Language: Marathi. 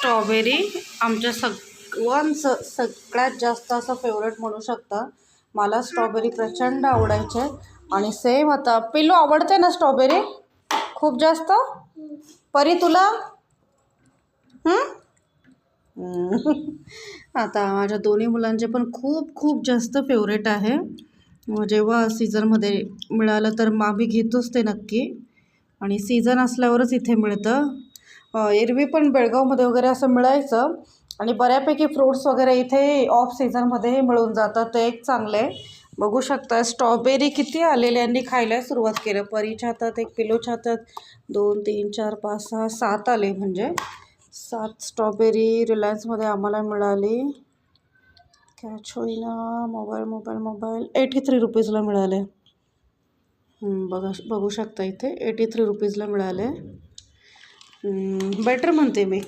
स्ट्रॉबेरी आमच्या सर्वांचं सगळ्यात जास्त असं फेवरेट म्हणू शकता. मला स्ट्रॉबेरी प्रचंड आवडायचे आणि सेम आता पिल्लू आवडते ना स्ट्रॉबेरी खूप जास्त. परी तुला आता माझ्या दोन्ही मुलांचे पण खूप खूप जास्त फेवरेट आहे. जेव्हा सीझनमध्ये मिळालं तर आम्ही घेतोच ते नक्की आणि सीझन असल्यावरच इथे मिळतं. एरवी पण बेळगावमध्ये वगैरे असं मिळायचं आणि बऱ्यापैकी फ्रूट्स वगैरे इथे ऑफ सीझनमध्येही मिळून जातात. ते एक चांगलं आहे. बघू शकता स्ट्रॉबेरी किती आलेल्यांनी खायला सुरुवात केलं. परीच्या हातात एक पिलोच्या हातात 2 3 4 5 6 7 आले, म्हणजे 7 स्ट्रॉबेरी रिलायन्समध्ये आम्हाला मिळाली. कॅच होईना मोबाईल 83 रुपीजला मिळाले. बघू शकता इथे 83 रुपीजला मिळाले. बेटर म्हणते मी.